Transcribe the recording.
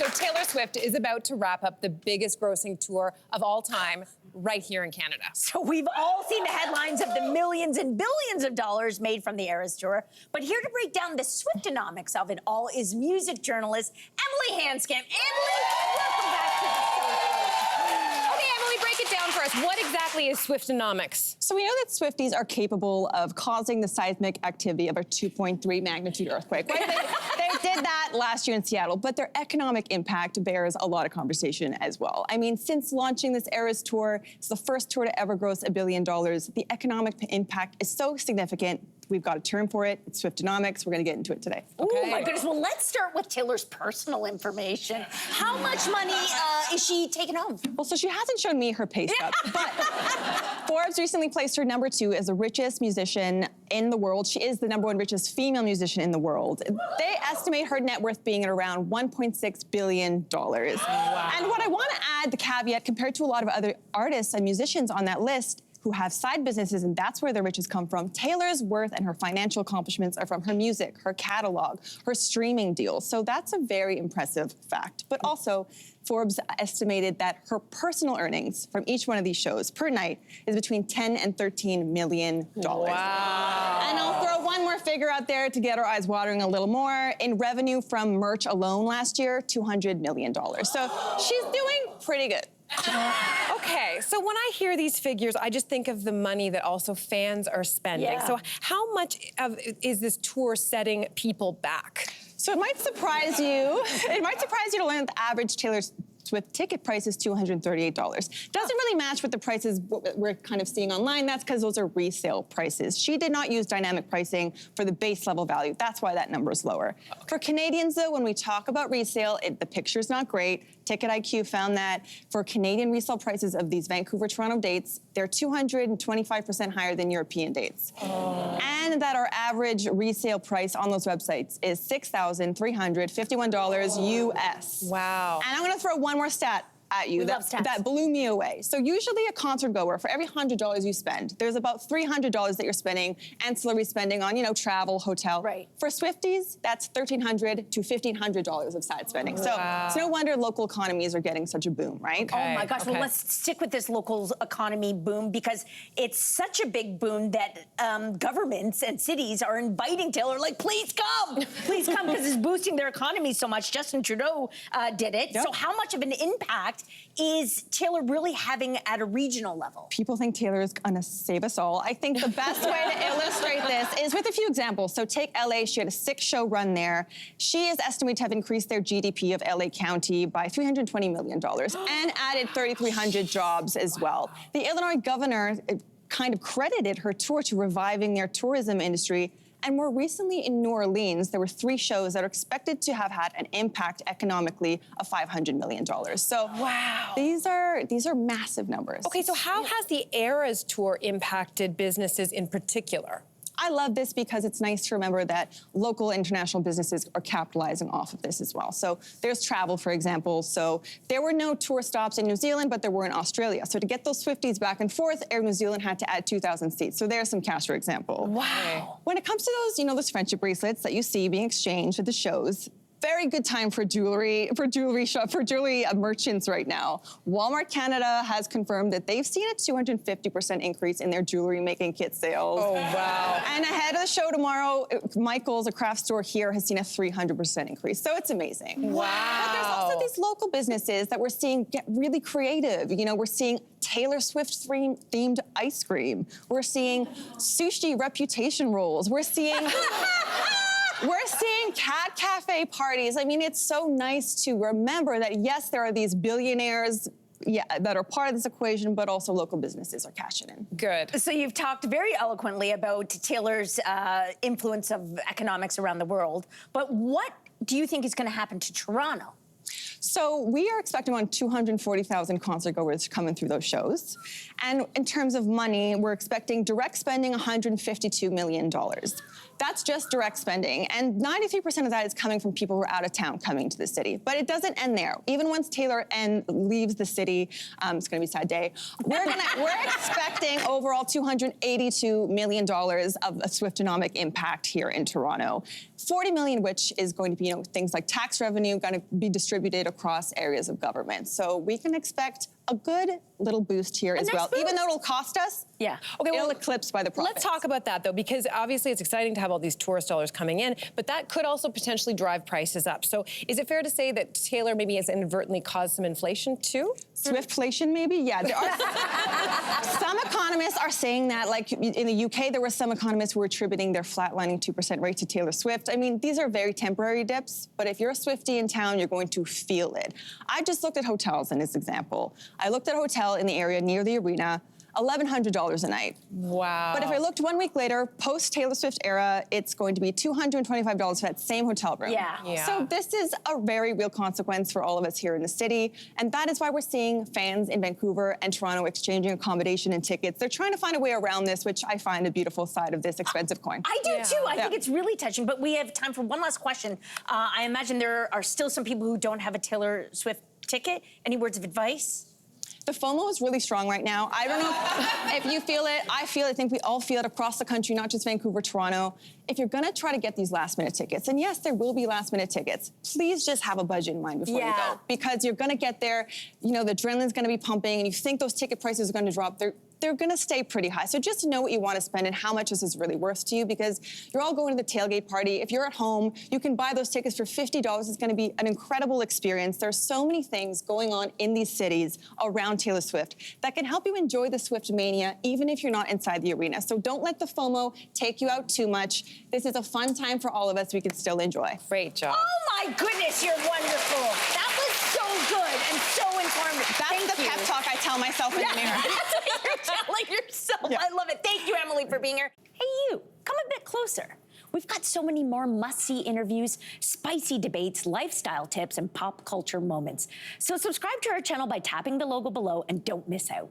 So Taylor Swift is about to wrap up the biggest grossing tour of all time right here in Canada. So we've all seen the headlines of the millions and billions of dollars made from the Eras Tour. But here to break down the Swiftonomics of it all is music journalist Emilie Hanskamp. Emilie, welcome back to the show. Okay, Emilie, break it down for us. What exactly is Swiftonomics? So we know that Swifties are capable of causing the seismic activity of a 2.3 magnitude earthquake. Right? They did that last year in Seattle, but their economic impact bears a lot of conversation as well. I mean, since launching this Eras Tour, it's the first tour to ever gross $1 billion. The economic impact is so significant. We've got a term for it. It's Swiftonomics. We're going to get into it today. Okay. Oh, my goodness. Well, let's start with Taylor's personal information. How much money is she taking home? Well, so she hasn't shown me her pay stub, but Forbes recently placed her #2 as the richest musician in the world. She is the #1 richest female musician in the world. They estimate her net worth being at around $1.6 billion. Wow. And what I want to add, the caveat, compared to a lot of other artists and musicians on that list, who have side businesses, and that's where the riches come from. Taylor's worth and her financial accomplishments are from her music, her catalog, her streaming deals. So that's a very impressive fact. But also, Forbes estimated that her personal earnings from each one of these shows per night is between $10 and $13 million. Wow. And I'll throw one more figure out there to get our eyes watering a little more. In revenue from merch alone last year, $200 million. So she's doing pretty good. Okay, so when I hear these figures, I just think of the money that also fans are spending. Yeah. So how much is this tour setting people back? So it might surprise you. It might surprise you to learn that the average Taylor Swift ticket price is $238. Doesn't really match with the prices we're kind of seeing online. That's because those are resale prices. She did not use dynamic pricing for the base level value. That's why that number is lower. Okay. For Canadians, though, when we talk about resale, the picture's not great. Ticket IQ found that for Canadian resale prices of these Vancouver-Toronto dates, they're 225% higher than European dates. Oh. And that our average resale price on those websites is $6,351 US. Wow. And I'm gonna throw one more stat at you that blew me away. So usually a concert goer, for every $100 you spend, there's about $300 that you're spending, ancillary spending on, travel, hotel. Right. For Swifties, that's $1,300 to $1,500 of side spending. So it's no wonder local economies are getting such a boom, right? Okay. Oh my gosh, well, let's stick with this local economy boom because it's such a big boom that governments and cities are inviting Taylor, like, please come, because it's boosting their economy so much. Justin Trudeau did it. Yep. So how much of an impact is Taylor really having at a regional level? People think Taylor is gonna save us all. I think the best way to illustrate this is with a few examples. So take LA, she had a 6-show run there. She is estimated to have increased their GDP of LA County by $320 million and added 3,300 jobs as well. The Illinois governor kind of credited her tour to reviving their tourism industry. And more recently in New Orleans, there were 3 shows that are expected to have had an impact economically of $500 million. So wow, these are massive numbers. Okay, so how has the Eras Tour impacted businesses in particular? I love this because it's nice to remember that local international businesses are capitalizing off of this as well. So there's travel, for example. So there were no tour stops in New Zealand, but there were in Australia. So to get those Swifties back and forth, Air New Zealand had to add 2,000 seats. So there's some cash, for example. Wow. When it comes to those, those friendship bracelets that you see being exchanged at the shows, very good time for jewelry merchants right now. Walmart Canada has confirmed that they've seen a 250% increase in their jewelry making kit sales. Oh, wow. And ahead of the show tomorrow, Michael's, a craft store here, has seen a 300% increase. So it's amazing. Wow. But there's also these local businesses that we're seeing get really creative. We're seeing Taylor Swift themed ice cream. We're seeing sushi reputation rolls. We're seeing cat cafe parties. I mean, it's so nice to remember that, yes, there are these billionaires that are part of this equation, but also local businesses are cashing in. Good. So you've talked very eloquently about Taylor's influence of economics around the world, but what do you think is going to happen to Toronto? So we are expecting around 240,000 concert goers coming through those shows. And in terms of money, we're expecting direct spending $152 million. That's just direct spending. And 93% of that is coming from people who are out of town coming to the city. But it doesn't end there. Even once Taylor leaves the city, it's gonna be a sad day, we're expecting overall $282 million of a Swiftonomic impact here in Toronto. 40 million, which is going to be, things like tax revenue going to be distributed across areas of government. So we can expect a good little boost here as well. Even though it'll cost us, yeah. Okay, it'll eclipse by the profits. Let's talk about that, though, because obviously it's exciting to have all these tourist dollars coming in, but that could also potentially drive prices up. So is it fair to say that Taylor maybe has inadvertently caused some inflation, too? Swiftflation, maybe? Yeah. There are some economists are saying that, like in the UK, there were some economists who were attributing their flatlining 2% rate to Taylor Swift. I mean, these are very temporary dips, but if you're a Swiftie in town, you're going to feel it. I just looked at hotels in this example. I looked at a hotel in the area near the arena, $1,100 a night. Wow. But if I looked 1 week later, post-Taylor Swift era, it's going to be $225 for that same hotel room. Yeah. So this is a very real consequence for all of us here in the city, and that is why we're seeing fans in Vancouver and Toronto exchanging accommodation and tickets. They're trying to find a way around this, which I find a beautiful side of this expensive coin. I do too. I think it's really touching, but we have time for one last question. I imagine there are still some people who don't have a Taylor Swift ticket. Any words of advice? The FOMO is really strong right now. I don't know if you feel it. I feel it. I think we all feel it across the country, not just Vancouver, Toronto. If you're gonna try to get these last-minute tickets, and yes, there will be last-minute tickets, please just have a budget in mind before you go. Because you're gonna get there, the adrenaline's gonna be pumping, and you think those ticket prices are gonna drop. They're gonna stay pretty high. So just know what you wanna spend and how much this is really worth to you, because you're all going to the tailgate party. If you're at home, you can buy those tickets for $50. It's gonna be an incredible experience. There's so many things going on in these cities around Taylor Swift that can help you enjoy the Swift mania, even if you're not inside the arena. So don't let the FOMO take you out too much. This is a fun time for all of us we can still enjoy. Great job. Oh my goodness, you're wonderful. That was so good and so informative. That's the pep talk I tell myself in the mirror. That's what you're telling yourself. Yeah. I love it. Thank you, Emilie, for being here. Hey, you, come a bit closer. We've got so many more must-see interviews, spicy debates, lifestyle tips, and pop culture moments. So subscribe to our channel by tapping the logo below and don't miss out.